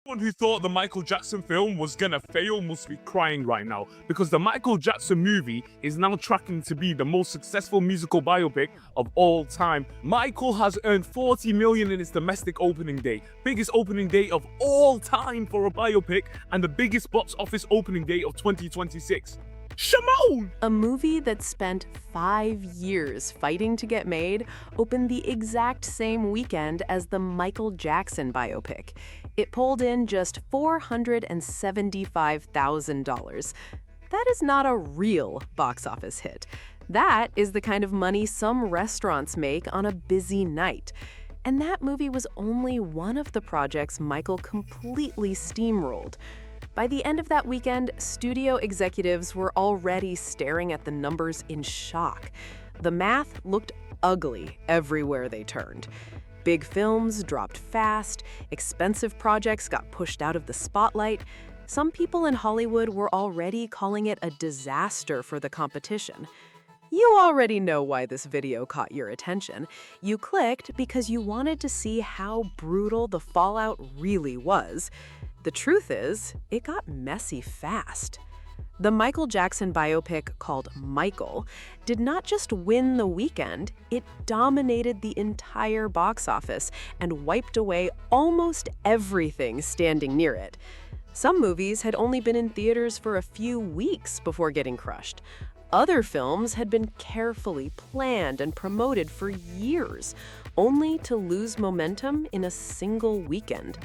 Anyone who thought the Michael Jackson film was gonna fail must be crying right now, because the Michael Jackson movie is now tracking to be the most successful musical biopic of all time. Michael has earned 40 million in its domestic opening day, biggest opening day of all time for a biopic, and the biggest box office opening day of 2026. Shimon! A movie that spent 5 years fighting to get made opened the exact same weekend as the Michael Jackson biopic. It pulled in just $475,000. That is not a real box office hit. That is the kind of money some restaurants make on a busy night. And that movie was only one of the projects Michael completely steamrolled. By the end of that weekend, studio executives were already staring at the numbers in shock. The math looked ugly everywhere they turned. Big films dropped fast, expensive projects got pushed out of the spotlight. Some people in Hollywood were already calling it a disaster for the competition. You already know why this video caught your attention. You clicked because you wanted to see how brutal the fallout really was. The truth is, it got messy fast. The Michael Jackson biopic called Michael did not just win the weekend, it dominated the entire box office and wiped away almost everything standing near it. Some movies had only been in theaters for a few weeks before getting crushed. Other films had been carefully planned and promoted for years, only to lose momentum in a single weekend.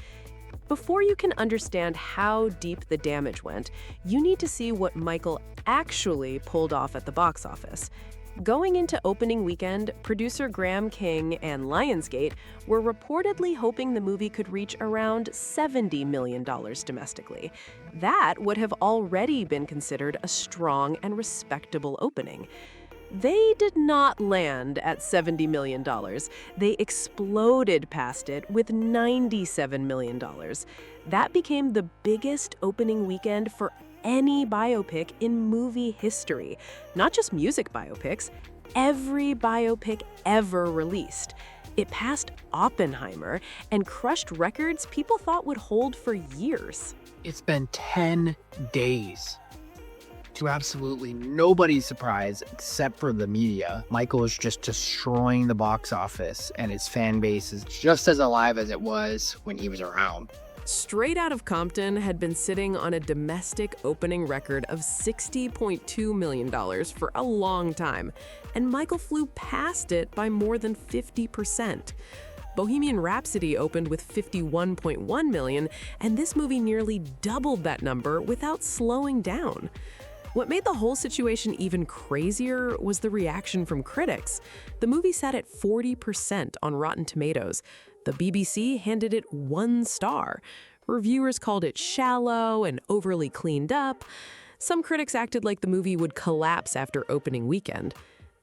Before you can understand how deep the damage went, you need to see what Michael actually pulled off at the box office. Going into opening weekend, producer Graham King and Lionsgate were reportedly hoping the movie could reach around $70 million domestically. That would have already been considered a strong and respectable opening. They did not land at $70 million. They exploded past it with $97 million. That became the biggest opening weekend for any biopic in movie history. Not just music biopics, every biopic ever released. It passed Oppenheimer and crushed records people thought would hold for years. It's been 10 days. To absolutely nobody's surprise, except for the media, Michael is just destroying the box office, and his fan base is just as alive as it was when he was around. Straight Outta Compton had been sitting on a domestic opening record of $60.2 million for a long time, and Michael flew past it by more than 50%. Bohemian Rhapsody opened with $51.1 million, and this movie nearly doubled that number without slowing down. What made the whole situation even crazier was the reaction from critics. The movie sat at 40% on Rotten Tomatoes. The BBC handed it 1 star. Reviewers called it shallow and overly cleaned up. Some critics acted like the movie would collapse after opening weekend.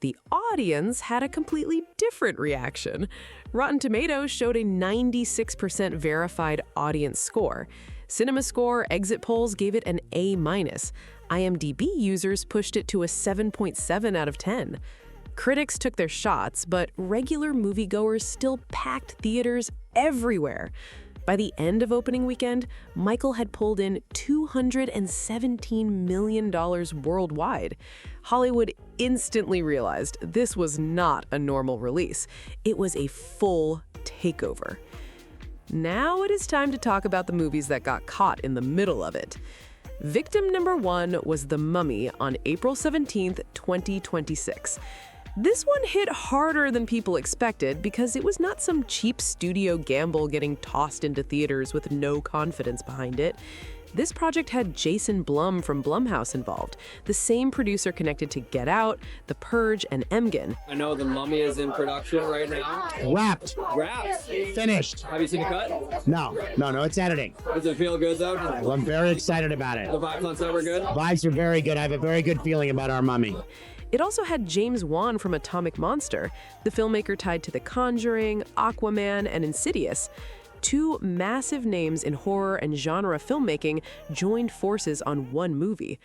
The audience had a completely different reaction. Rotten Tomatoes showed a 96% verified audience score. CinemaScore exit polls gave it an A-. IMDb users pushed it to a 7.7 out of 10. Critics took their shots, but regular moviegoers still packed theaters everywhere. By the end of opening weekend, Michael had pulled in $217 million worldwide. Hollywood instantly realized this was not a normal release. It was a full takeover. Now it is time to talk about the movies that got caught in the middle of it. Victim number 1 was The Mummy on April 17, 2026. This one hit harder than people expected because it was not some cheap studio gamble getting tossed into theaters with no confidence behind it. This project had Jason Blum from Blumhouse involved, the same producer connected to Get Out, The Purge, and Emgen. I know The Mummy is in production right now. Wrapped. Wrapped. Finished. Have you seen the cut? No, it's editing. Does it feel good though? Well, I'm very excited about it. The vibes on set were good? Vibes are very good. I have a very good feeling about our Mummy. It also had James Wan from Atomic Monster, the filmmaker tied to The Conjuring, Aquaman, and Insidious. 2 massive names in horror and genre filmmaking joined forces on one movie.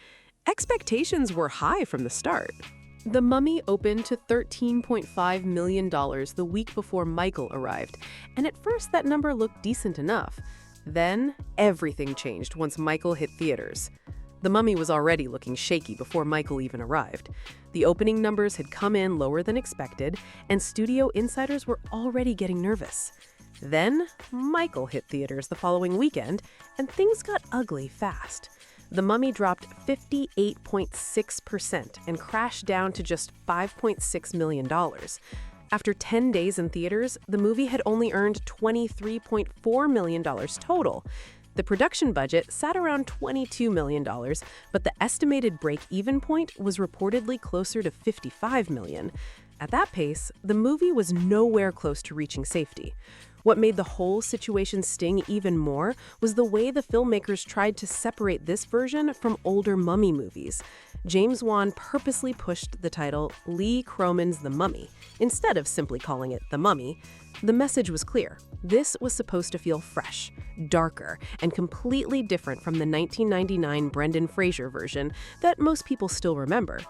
Expectations were high from the start. The Mummy opened to $13.5 million the week before Michael arrived, and at first that number looked decent enough. Then, everything changed once Michael hit theaters. The Mummy was already looking shaky before Michael even arrived. The opening numbers had come in lower than expected, and studio insiders were already getting nervous. Then, Michael hit theaters the following weekend, and things got ugly fast. The Mummy dropped 58.6% and crashed down to just $5.6 million. After 10 days in theaters, the movie had only earned $23.4 million total. The production budget sat around $22 million, but the estimated break-even point was reportedly closer to $55 million. At that pace, the movie was nowhere close to reaching safety. What made the whole situation sting even more was the way the filmmakers tried to separate this version from older Mummy movies. James Wan purposely pushed the title Lee Croman's The Mummy, instead of simply calling it The Mummy. The message was clear. This was supposed to feel fresh, darker, and completely different from the 1999 Brendan Fraser version that most people still remember.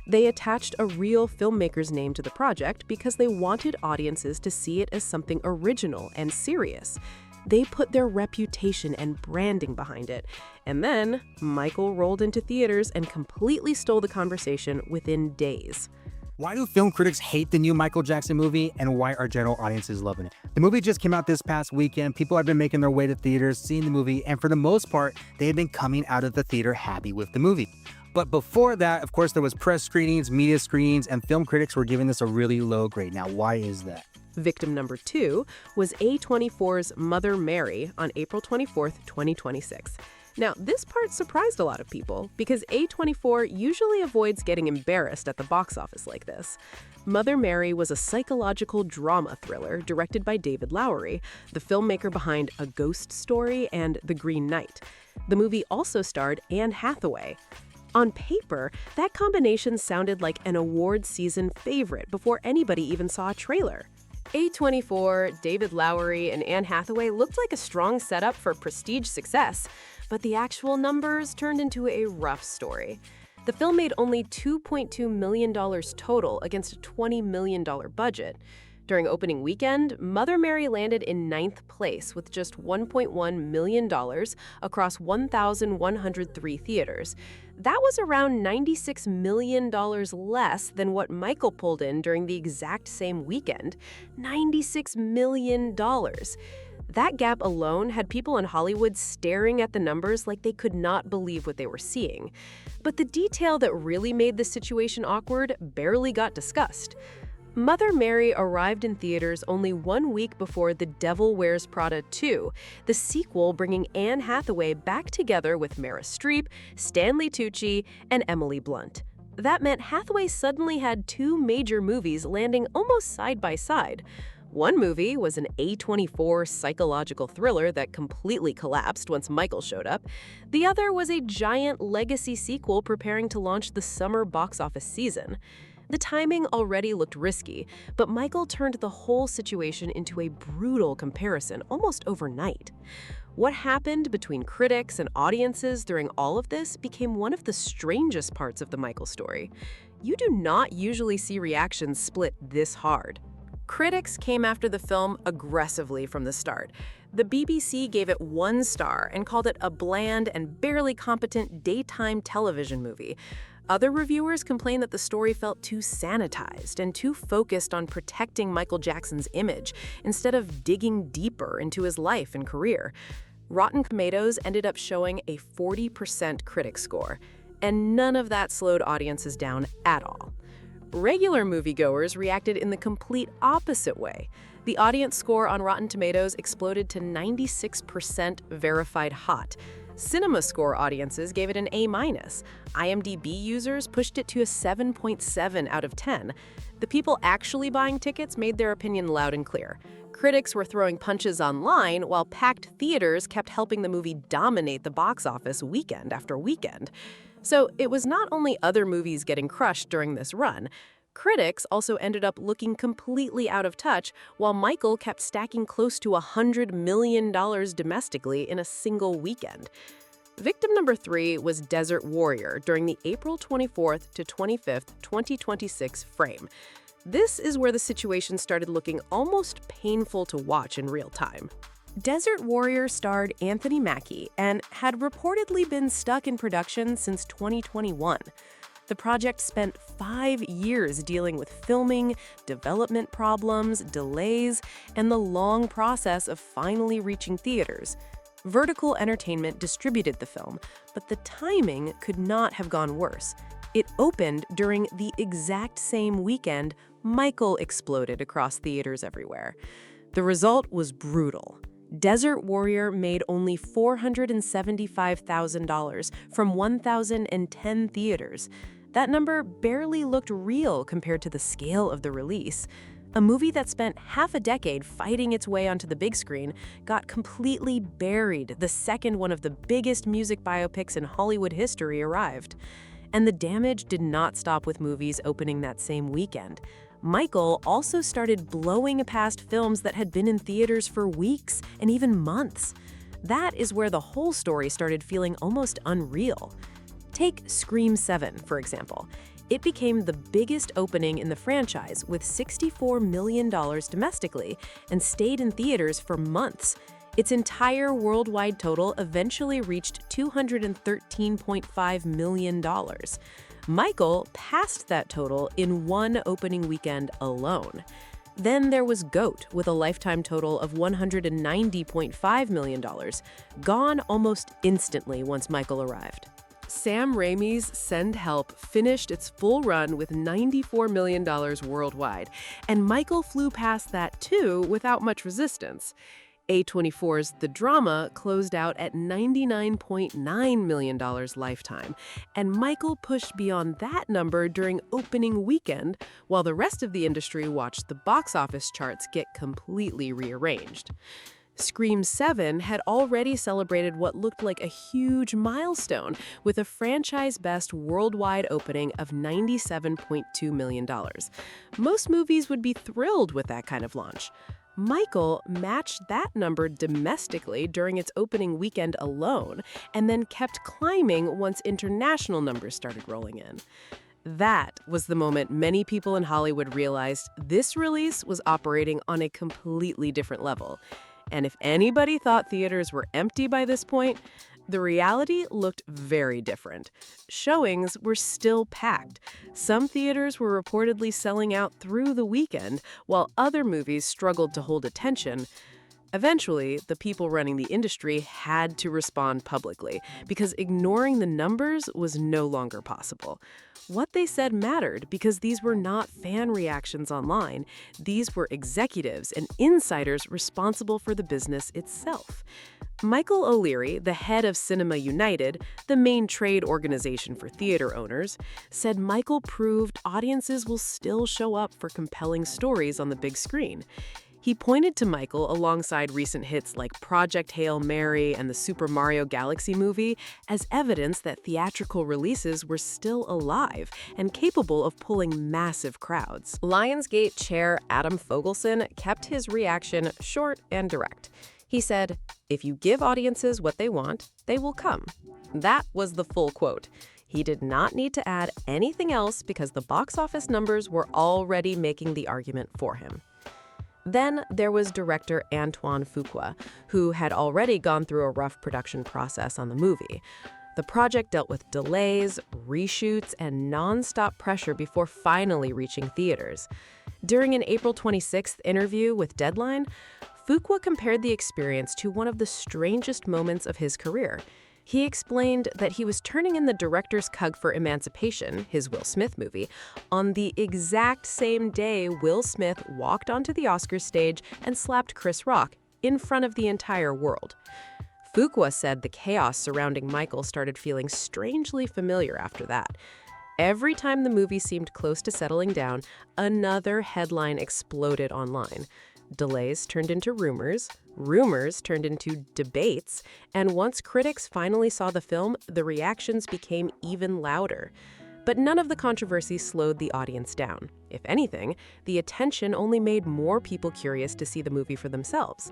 They attached a real filmmaker's name to the project because they wanted audiences to see it as something original and serious. They put their reputation and branding behind it. And then, Michael rolled into theaters and completely stole the conversation within days. Why do film critics hate the new Michael Jackson movie, and why are general audiences loving it? The movie just came out this past weekend. People have been making their way to theaters, seeing the movie, and for the most part, they have been coming out of the theater happy with the movie. But before that, of course, there was press screenings, media screenings, and film critics were giving this a really low grade. Now, why is that? Victim number 2 was A24's Mother Mary on April 24, 2026. Now, this part surprised a lot of people because A24 usually avoids getting embarrassed at the box office like this. Mother Mary was a psychological drama thriller directed by David Lowery, the filmmaker behind A Ghost Story and The Green Knight. The movie also starred Anne Hathaway. On paper, that combination sounded like an award season favorite before anybody even saw a trailer. A24, David Lowery, and Anne Hathaway looked like a strong setup for prestige success, but the actual numbers turned into a rough story. The film made only $2.2 million total against a $20 million budget. During opening weekend, Mother Mary landed in 9th place with just $1.1 million across 1,103 theaters. That was around $96 million less than what Michael pulled in during the exact same weekend. $96 million. That gap alone had people in Hollywood staring at the numbers like they could not believe what they were seeing. But the detail that really made the situation awkward barely got discussed. Mother Mary arrived in theaters only 1 week before The Devil Wears Prada 2, the sequel bringing Anne Hathaway back together with Meryl Streep, Stanley Tucci, and Emily Blunt. That meant Hathaway suddenly had 2 major movies landing almost side by side. One movie was an A24 psychological thriller that completely collapsed once Michael showed up. The other was a giant legacy sequel preparing to launch the summer box office season. The timing already looked risky, but Michael turned the whole situation into a brutal comparison almost overnight. What happened between critics and audiences during all of this became one of the strangest parts of the Michael story. You do not usually see reactions split this hard. Critics came after the film aggressively from the start. The BBC gave it 1 star and called it a bland and barely competent daytime television movie. Other reviewers complained that the story felt too sanitized and too focused on protecting Michael Jackson's image instead of digging deeper into his life and career. Rotten Tomatoes ended up showing a 40% critic score, and none of that slowed audiences down at all. Regular moviegoers reacted in the complete opposite way. The audience score on Rotten Tomatoes exploded to 96% verified hot. CinemaScore audiences gave it an A-. IMDb users pushed it to a 7.7 out of 10. The people actually buying tickets made their opinion loud and clear. Critics were throwing punches online, while packed theaters kept helping the movie dominate the box office weekend after weekend. So it was not only other movies getting crushed during this run. Critics also ended up looking completely out of touch, while Michael kept stacking close to $100 million domestically in a single weekend. Victim number 3 was Desert Warrior during the April 24th to 25th, 2026 frame. This is where the situation started looking almost painful to watch in real time. Desert Warrior starred Anthony Mackie and had reportedly been stuck in production since 2021. The project spent 5 years dealing with filming, development problems, delays, and the long process of finally reaching theaters. Vertical Entertainment distributed the film, but the timing could not have gone worse. It opened during the exact same weekend Michael exploded across theaters everywhere. The result was brutal. Desert Warrior made only $475,000 from 1,010 theaters. That number barely looked real compared to the scale of the release. A movie that spent half a decade fighting its way onto the big screen got completely buried the second one of the biggest music biopics in Hollywood history arrived. And the damage did not stop with movies opening that same weekend. Michael also started blowing past films that had been in theaters for weeks and even months. That is where the whole story started feeling almost unreal. Take Scream 7, for example. It became the biggest opening in the franchise with $64 million domestically and stayed in theaters for months. Its entire worldwide total eventually reached $213.5 million. Michael passed that total in one opening weekend alone. Then there was GOAT with a lifetime total of $190.5 million, gone almost instantly once Michael arrived. Sam Raimi's Send Help finished its full run with $94 million worldwide, and Michael flew past that too without much resistance. A24's The Drama closed out at $99.9 million lifetime, and Michael pushed beyond that number during opening weekend, while the rest of the industry watched the box office charts get completely rearranged. Scream 7 had already celebrated what looked like a huge milestone with a franchise-best worldwide opening of $97.2 million. Most movies would be thrilled with that kind of launch. Michael matched that number domestically during its opening weekend alone, and then kept climbing once international numbers started rolling in. That was the moment many people in Hollywood realized this release was operating on a completely different level. And if anybody thought theaters were empty by this point, the reality looked very different. Showings were still packed. Some theaters were reportedly selling out through the weekend, while other movies struggled to hold attention. Eventually, the people running the industry had to respond publicly, because ignoring the numbers was no longer possible. What they said mattered because these were not fan reactions online. These were executives and insiders responsible for the business itself. Michael O'Leary, the head of Cinema United, the main trade organization for theater owners, said Michael proved audiences will still show up for compelling stories on the big screen. He pointed to Michael alongside recent hits like Project Hail Mary and the Super Mario Galaxy movie as evidence that theatrical releases were still alive and capable of pulling massive crowds. Lionsgate chair Adam Fogelson kept his reaction short and direct. He said, "If you give audiences what they want, they will come." That was the full quote. He did not need to add anything else because the box office numbers were already making the argument for him. Then there was director Antoine Fuqua, who had already gone through a rough production process on the movie. The project dealt with delays, reshoots, and non-stop pressure before finally reaching theaters. During an April 26th interview with Deadline, Fuqua compared the experience to one of the strangest moments of his career. He explained that he was turning in the director's cut for Emancipation, his Will Smith movie, on the exact same day Will Smith walked onto the Oscars stage and slapped Chris Rock in front of the entire world. Fuqua said the chaos surrounding Michael started feeling strangely familiar after that. Every time the movie seemed close to settling down, another headline exploded online. Delays turned into rumors, rumors turned into debates, and once critics finally saw the film, the reactions became even louder. But none of the controversy slowed the audience down. If anything, the attention only made more people curious to see the movie for themselves.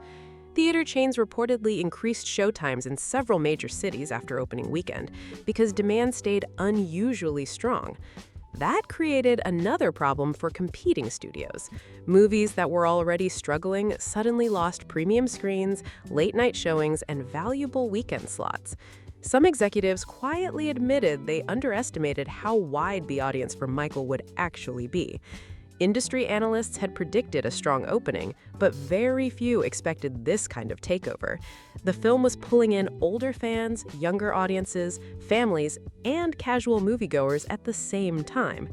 Theater chains reportedly increased showtimes in several major cities after opening weekend because demand stayed unusually strong. That created another problem for competing studios. Movies that were already struggling suddenly lost premium screens, late-night showings, and valuable weekend slots. Some executives quietly admitted they underestimated how wide the audience for Michael would actually be. Industry analysts had predicted a strong opening, but very few expected this kind of takeover. The film was pulling in older fans, younger audiences, families, and casual moviegoers at the same time.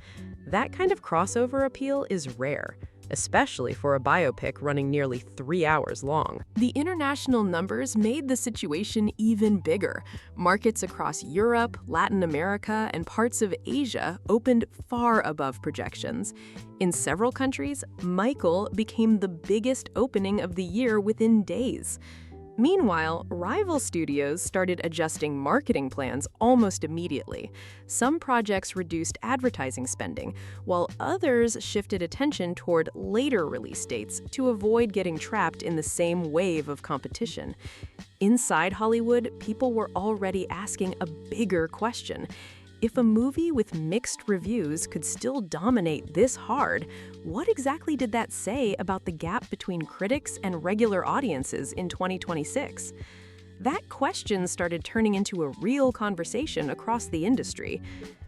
That kind of crossover appeal is rare, especially for a biopic running nearly 3 hours long. The international numbers made the situation even bigger. Markets across Europe, Latin America, and parts of Asia opened far above projections. In several countries, Michael became the biggest opening of the year within days. Meanwhile, rival studios started adjusting marketing plans almost immediately. Some projects reduced advertising spending, while others shifted attention toward later release dates to avoid getting trapped in the same wave of competition. Inside Hollywood, people were already asking a bigger question. If a movie with mixed reviews could still dominate this hard, what exactly did that say about the gap between critics and regular audiences in 2026? That question started turning into a real conversation across the industry.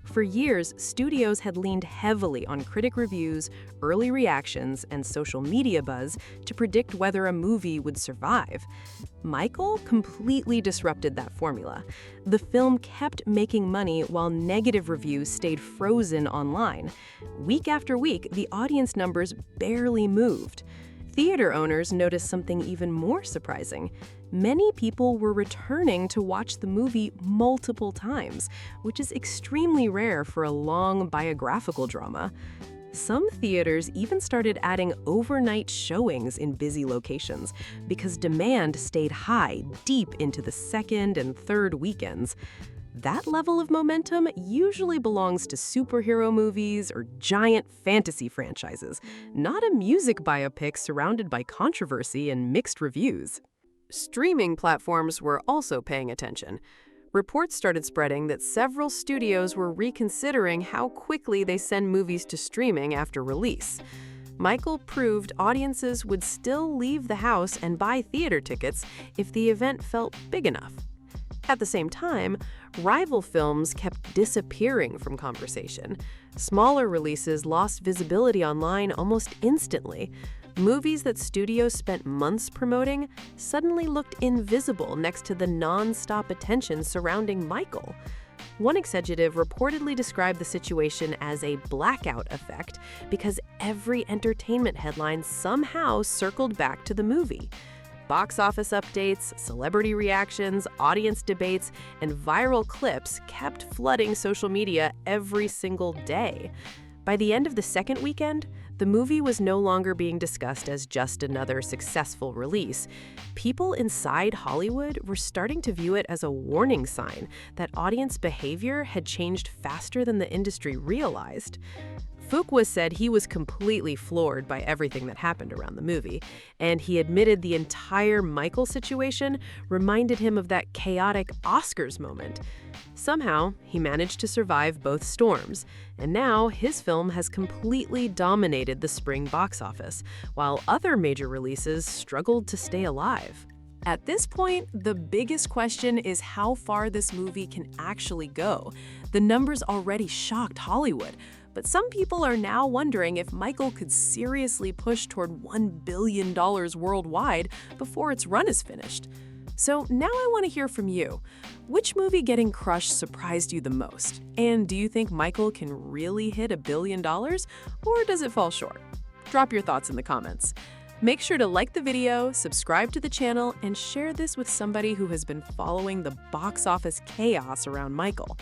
For years, studios had leaned heavily on critic reviews, early reactions, and social media buzz to predict whether a movie would survive. Michael completely disrupted that formula. The film kept making money while negative reviews stayed frozen online. Week after week, the audience numbers barely moved. Theater owners noticed something even more surprising. Many people were returning to watch the movie multiple times, which is extremely rare for a long biographical drama. Some theaters even started adding overnight showings in busy locations because demand stayed high deep into the second and third weekends. That level of momentum usually belongs to superhero movies or giant fantasy franchises, not a music biopic surrounded by controversy and mixed reviews. Streaming platforms were also paying attention. Reports started spreading that several studios were reconsidering how quickly they send movies to streaming after release. Michael proved audiences would still leave the house and buy theater tickets if the event felt big enough. At the same time, rival films kept disappearing from conversation. Smaller releases lost visibility online almost instantly. Movies that studios spent months promoting suddenly looked invisible next to the non-stop attention surrounding Michael. One executive reportedly described the situation as a blackout effect because every entertainment headline somehow circled back to the movie. Box office updates, celebrity reactions, audience debates, and viral clips kept flooding social media every single day. By the end of the second weekend, the movie was no longer being discussed as just another successful release. People inside Hollywood were starting to view it as a warning sign that audience behavior had changed faster than the industry realized. Fuqua said he was completely floored by everything that happened around the movie, and he admitted the entire Michael situation reminded him of that chaotic Oscars moment. Somehow, he managed to survive both storms, and now his film has completely dominated the spring box office, while other major releases struggled to stay alive. At this point, the biggest question is how far this movie can actually go. The numbers already shocked Hollywood, but some people are now wondering if Michael could seriously push toward $1 billion worldwide before its run is finished. So now I want to hear from you. Which movie getting crushed surprised you the most? And do you think Michael can really hit $1 billion, or does it fall short? Drop your thoughts in the comments. Make sure to like the video, subscribe to the channel, and share this with somebody who has been following the box office chaos around Michael.